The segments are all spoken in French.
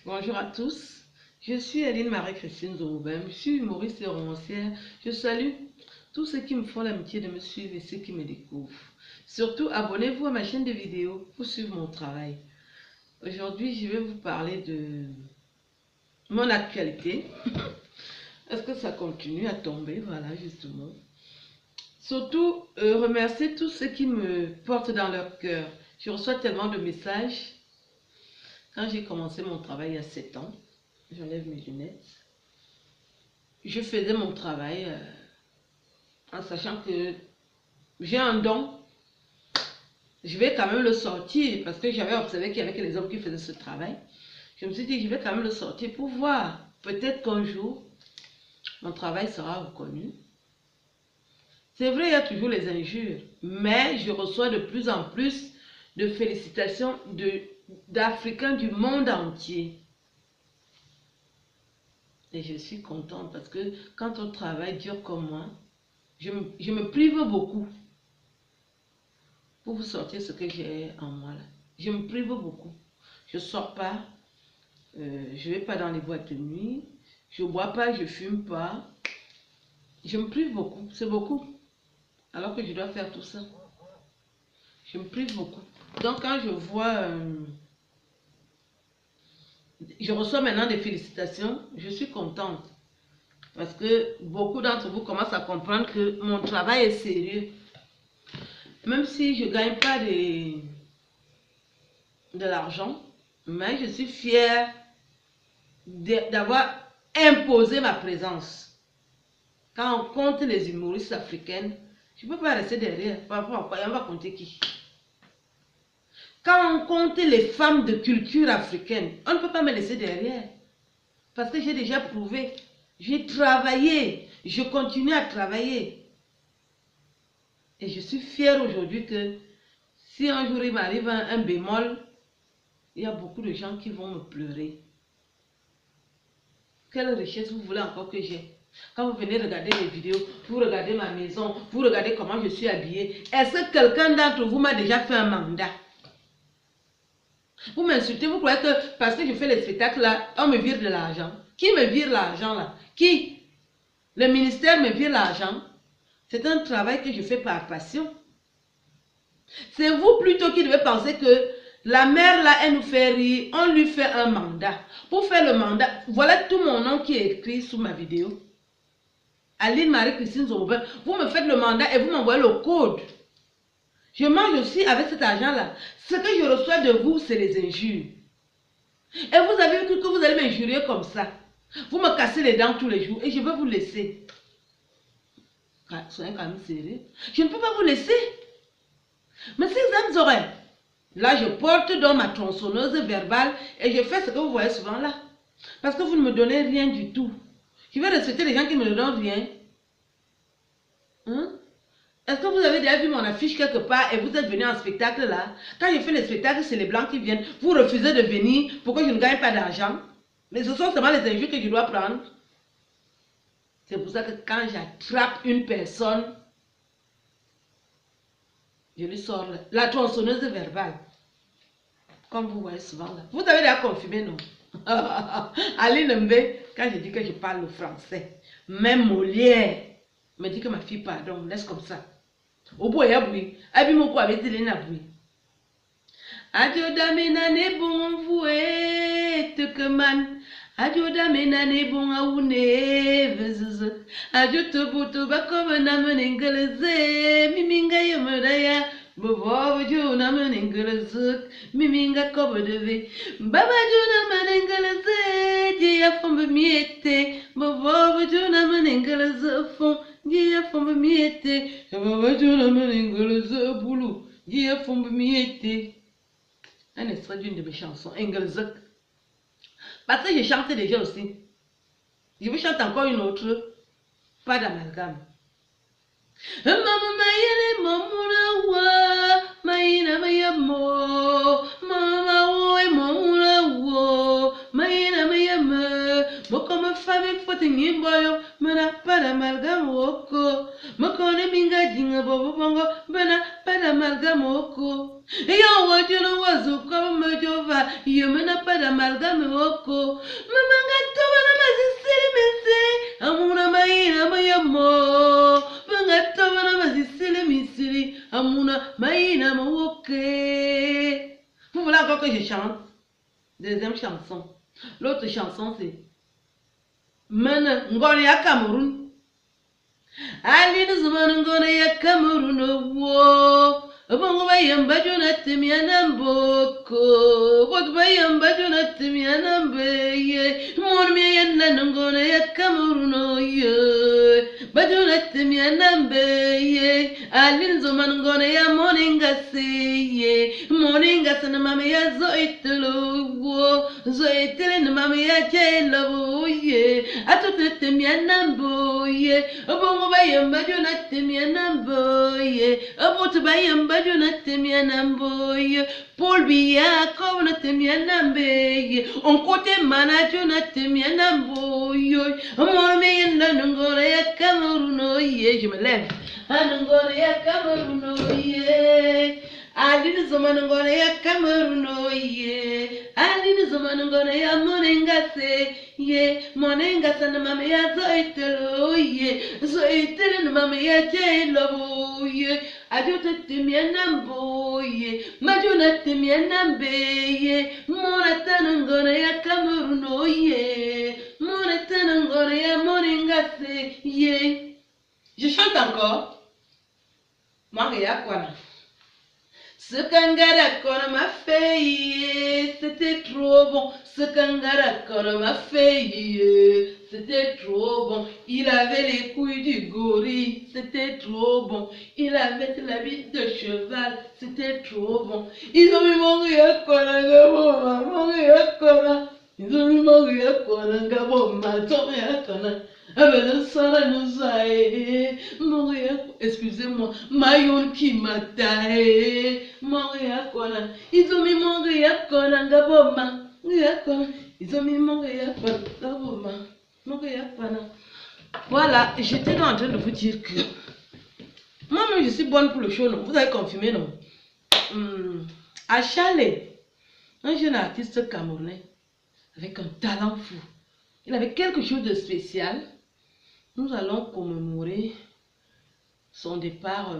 Bonjour à tous, je suis Aline Marie-Christine Zoubem, je suis humoriste et romancière. Je salue tous ceux qui me font l'amitié de me suivre et ceux qui me découvrent. Surtout, abonnez-vous à ma chaîne de vidéos pour suivre mon travail. Aujourd'hui, je vais vous parler de mon actualité. Est-ce que ça continue à tomber? Voilà, justement. Surtout, remercier tous ceux qui me portent dans leur cœur. Je reçois tellement de messages. Quand j'ai commencé mon travail il y a 7 ans, j'enlève mes lunettes. Je faisais mon travail en sachant que j'ai un don. Je vais quand même le sortir parce que j'avais observé qu'il y avait que les hommes qui faisaient ce travail. Je me suis dit, je vais quand même le sortir pour voir. Peut-être qu'un jour, mon travail sera reconnu. C'est vrai, il y a toujours les injures, mais je reçois de plus en plus de félicitations d'Africains du monde entier. Et je suis contente parce que quand on travaille dur comme moi, je me prive beaucoup pour vous sortir ce que j'ai en moi là. Je me prive beaucoup. Je ne sors pas, je ne vais pas dans les boîtes de nuit, je ne bois pas, je ne fume pas. Je me prive beaucoup, c'est beaucoup. Alors que je dois faire tout ça. Je me prive beaucoup. Donc quand je vois, je reçois maintenant des félicitations, je suis contente. Parce que beaucoup d'entre vous commencent à comprendre que mon travail est sérieux. Même si je ne gagne pas de l'argent, mais je suis fière d'avoir imposé ma présence. Quand on compte les humoristes africaines, je ne peux pas rester derrière. Par rapport à quoi, on va compter qui? Quand on compte les femmes de culture africaine, on ne peut pas me laisser derrière. Parce que j'ai déjà prouvé. J'ai travaillé. Je continue à travailler. Et je suis fière aujourd'hui que si un jour il m'arrive un bémol, il y a beaucoup de gens qui vont me pleurer. Quelle richesse vous voulez encore que j'ai? Quand vous venez regarder les vidéos, vous regardez ma maison, vous regardez comment je suis habillée. Est-ce que quelqu'un d'entre vous m'a déjà fait un mandat? Vous m'insultez, vous croyez que parce que je fais les spectacles là, on me vire de l'argent? Qui me vire l'argent là? Qui? Le ministère me vire l'argent? C'est un travail que je fais par passion. C'est vous plutôt qui devez penser que la mère là, elle nous fait rire, on lui fait un mandat. Pour faire le mandat, voilà tout mon nom qui est écrit sous ma vidéo. Aline Marie-Christine Zoubem, vous me faites le mandat et vous m'envoyez le code. Je mange aussi avec cet argent-là. Ce que je reçois de vous, c'est les injures. Et vous avez cru que vous allez m'injurier comme ça. Vous me cassez les dents tous les jours et je vais vous laisser. Soyez quand même sérieux. Je ne peux pas vous laisser. Mais si vous aurez, là je porte dans ma tronçonneuse verbale et je fais ce que vous voyez souvent là. Parce que vous ne me donnez rien du tout. Je vais respecter les gens qui ne me donnent rien. Hein? Est-ce que vous avez déjà vu mon affiche quelque part et vous êtes venu en spectacle là? Quand je fais les spectacles, c'est les blancs qui viennent. Vous refusez de venir pour que je ne gagne pas d'argent. Mais ce sont seulement les injures que je dois prendre. C'est pour ça que quand j'attrape une personne, je lui sors la tronçonneuse verbale. Comme vous voyez souvent là. Vous avez déjà confirmé, non? Aline Mbe, quand je dis que je parle le français, même Molière me dit que ma fille, pardon, laisse comme ça. Au bout, il y a bruit. Abi mon quoi avec dit bruit. Adio damena ne bon voué te que man. Adio damena ne bon aoune vezuz. Adio te boto ba comme na menengeleze miminga yomedaya. Bobo jo na menengeleze miminga kobe deve. Baba jo na menengeleze dia fombe miete. Bobo jo na menengeleze fom dia fombe miete. Baba jo na menengeleze boulou dia fombe miete. Un extrait d'une de mes chansons, Engelzek. Parce que je chantais déjà aussi. Je vais chanter encore une autre. Pas d'amalgame. Maman mayele mamuna wa mayina mayamo mama wo mamuna wo mayina mayama bokoma ma famille faut tenir boyo, mena pas d'amalgame oko. Me connais minga dinga bobo bongo, mena pas d'amalgame oko. Et en voiture no wazo comme me jova, yo mena pas d'amalgame oko. Mamanga toba na mazisiri misiri, amuna maina mayamo. Manga toba na mazisiri misiri, amuna maina mawoke. Vous voulez encore que je chante? Deuxième chanson. L'autre chanson c'est Mena ngone ya Cameroun. Ali nzumana ngone ya Cameroun wo. Bongo bayamba jona temiana mboko. Bot bayamba jona temiana mbeye. Mon mi yenda ngone ya Cameroun ye. Bajona temiana mbeye. Ali nzumana ngone ya moninga seye. Moninga sana mama ya zoitelo wo. Zoitele na mama ya jelo ye. Atote temiana mboye. Bongo bayamba jona temiana mboye. Bot bayamba jona temiana mboye. Paul Biya kona temiana mbeye. On côté mana jona temiana mboye. Mon me yenda ngore ya Cameroun ye. Je me lève. Ngore ya Cameroun ye. Alini zaman ngone ya Cameroun ye. Alini zaman ngone ya moninga se ye. Moninga sana mama ya zoitelo ye. Zoitelo na mama ya jelo ye. Ajote temiana mboye. Majuna temiana mbeye. Mona tana ngone ya Cameroun ye. Mona tana ngone ya moninga se ye. Je chante encore. Maria Kwana. Ce kangara qu'on m'a fait, c'était trop bon. Ce kangara qu'on m'a fait, c'était trop bon. Il avait les couilles du gorille, c'était trop bon. Il avait la bite de cheval, c'était trop bon. Ils ont mis mon rire qu'on a gabon, mon rire qu'on a. Ils ont mis mon rire qu'on a gabon, ton rire qu'on a. Avec le sang nous a mourir, excusez-moi, Mayon qui m'a taillé, mourir kona, ils ont mis mon rire kona gaboma, rire kona, ils ont mis mon rire kona gaboma, mourir kona. Voilà, j'étais en train de vous dire que moi-même je suis bonne pour le show, non? Vous avez confirmé, non? À Chalet, un jeune artiste camerounais avec un talent fou. Il avait quelque chose de spécial. Nous allons commémorer son départ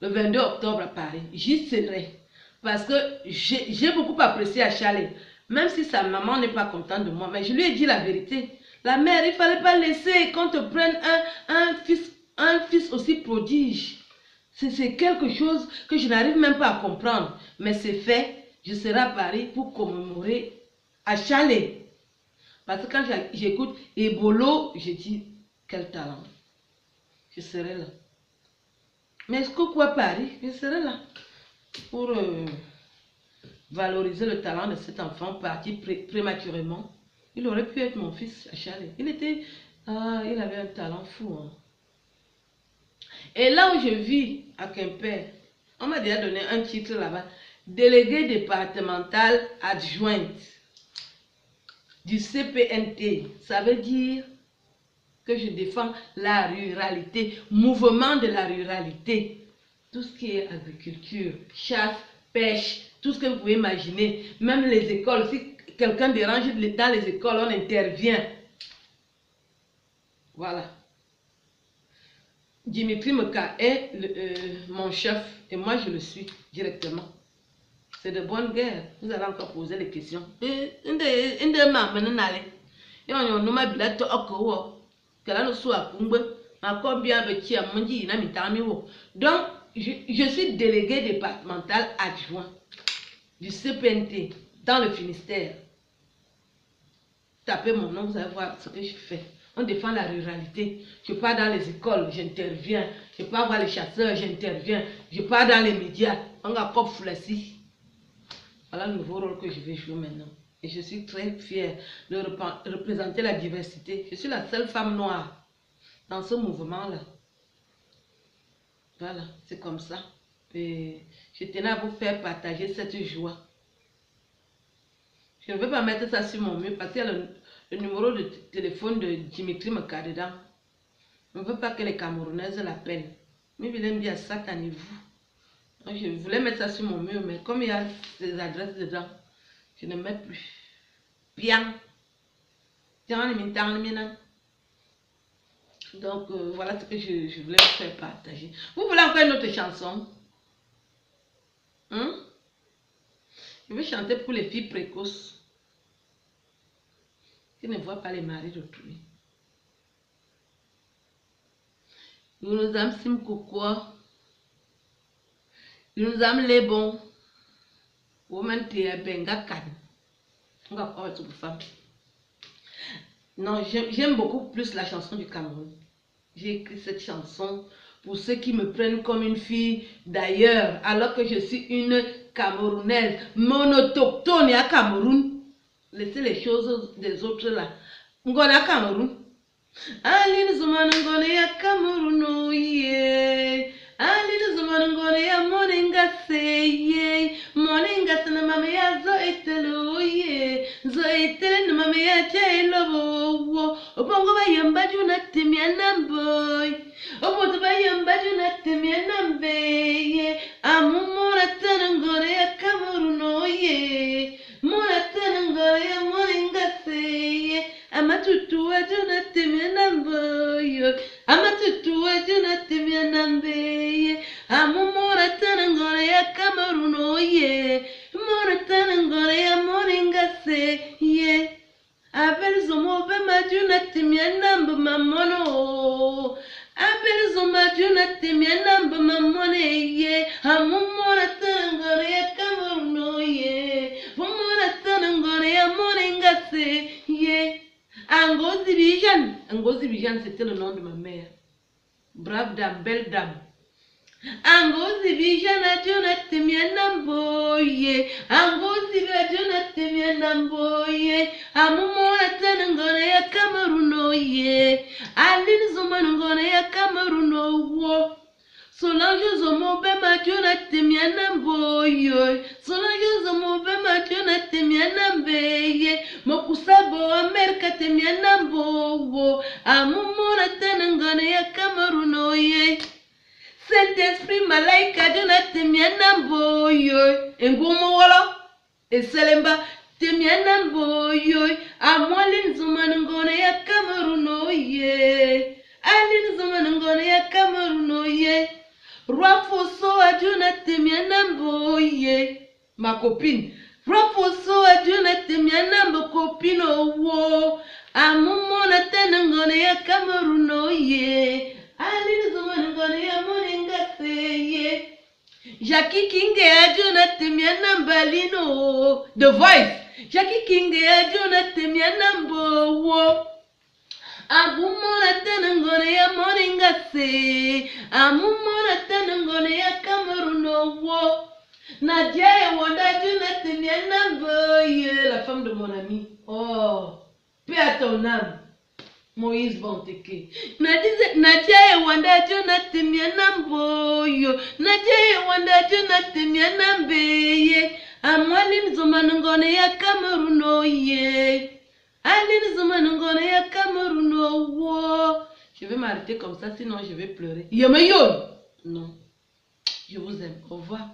le 22 octobre à Paris. J'y serai parce que j'ai beaucoup apprécié à Chalet. Même si sa maman n'est pas contente de moi, mais je lui ai dit la vérité. La mère, il ne fallait pas laisser qu'on te prenne un fils aussi prodige. C'est quelque chose que je n'arrive même pas à comprendre. Mais c'est fait. Je serai à Paris pour commémorer à Chalet. Parce que quand j'écoute Ebolo, je dis, quel talent. Je serai là. Mais est-ce que quoi Paris, je serai là. Pour valoriser le talent de cet enfant parti prématurément. Il aurait pu être mon fils à Chalet. Il avait un talent fou. Hein. Et là où je vis, à Quimper, on m'a déjà donné un titre là-bas. Délégué départemental adjointe du CPNT, ça veut dire que je défends la ruralité, mouvement de la ruralité, tout ce qui est agriculture, chasse, pêche, tout ce que vous pouvez imaginer, même les écoles, si quelqu'un dérange dans les écoles, on intervient. Voilà. Dimitri Meka est mon chef et moi je le suis directement. C'est de bonne guerre. Vous allez encore poser les questions. Donc, je suis délégué départemental adjoint du CPNT dans le Finistère. Tapez mon nom, vous allez voir ce que je fais. On défend la ruralité. Je pars dans les écoles, j'interviens. Je pars voir les chasseurs, j'interviens. Je pars dans les médias. On a comme Flassi. Voilà le nouveau rôle que je vais jouer maintenant. Et je suis très fière de représenter la diversité. Je suis la seule femme noire dans ce mouvement-là. Voilà, c'est comme ça. Et je tenais à vous faire partager cette joie. Je ne veux pas mettre ça sur mon mur parce qu'il y a le le numéro de téléphone de Dimitri Mekadedam. Je ne veux pas que les Camerounaises l'appellent. Mais il aime bien satanez-vous. Je voulais mettre ça sur mon mur, mais comme il y a des adresses dedans, je ne mets plus. Bien. Donc, voilà ce que je voulais vous faire partager. Vous voulez encore une autre chanson? Hein? Je vais chanter pour les filles précoces qui ne voient pas les maris d'autrui. Nous nous âmes sim quoi? Nous nous âmes les bons. Woman tia benga kan. On va pas être femme. Non, j'aime beaucoup plus la chanson du Cameroun. J'ai écrit cette chanson pour ceux qui me prennent comme une fille d'ailleurs, alors que je suis une Camerounaise, mon autochtone à Cameroun. Laissez les choses des autres là. Ngona Cameroun. Aline Zuman ngone ya Cameroun, oh yeah. Aline Zuman ngone ya moninga seye. Moninga sana mame ya zo etelo, oh yeah. Zo etele na mame ya chelo bo. Obongo ba yamba juna temia namboy. Oboto ba yamba juna temia nambe. Amumora tana ngone ya Cameroun, oh yeah. Mora tana ngone ya moninga seye. Amatutu ajuna temia namboy. Amatutu ajuna temia nambe. Amumora tana ngone ya Cameroun, oh yeah. Mora tana ngone ya moninga seye. Abel zomo be majuna temia nambe mamono. Abel zomo majuna temia nambe mamone ye. Amumora tana ngone ya Cameroun, oh yeah. Mora tana ngone ya moninga seye. Ngozi Bijan. Ngozi Bijan, c'était le nom de ma mère. Brave dame, belle dame. Ngozi Bijan a jona temia namboye. Ngozi Bijan a temia namboye. Amumona tana ngone ya Cameroun, oh yeah. Aline Zuman ngone ya Cameroun, oh. Solange Zomo be ma jona temia namboye. Solange Zomo be ma jona temia namboye. Mokusabo Amerika temia nambo. Amumona tana ngone ya Cameroun, oh yeah. Saint-Esprit malaika jona temia namboye. Engomo wala. Eselemba temia namboye. Amwalin Zuman ngone ya Cameroun, oh yeah. Alin Zuman ngone ya Cameroun, oh yeah. Roi Fosso a jona temia namboye. Ma copine. Roi Fosso a jona temia nambo copine, oh. Amumona tana ngone ya Cameroun, oh yeah. Alin Zuman ngone ya moninga seye. Jackie King a jona temia nambalino. The Voice. Jackie King a jona temia nambo, oh. Amumona tana ngone ya moninga se. Amumona tana ngone ya Cameroun, oh. Nadia et Wanda juna temia namboye. La femme de mon ami. Oh, paix à ton âme. Moïse Banteke. Nadia et Wanda juna temia namboye. Nadia et Wanda juna temia nambeye. Amwalin Zuman ngone ya Cameroun, oh yeah. Aline Zuman ngone ya Cameroun, oh. Je vais m'arrêter comme ça, sinon je vais pleurer. Yomeyon. Non. Je vous aime. Au revoir.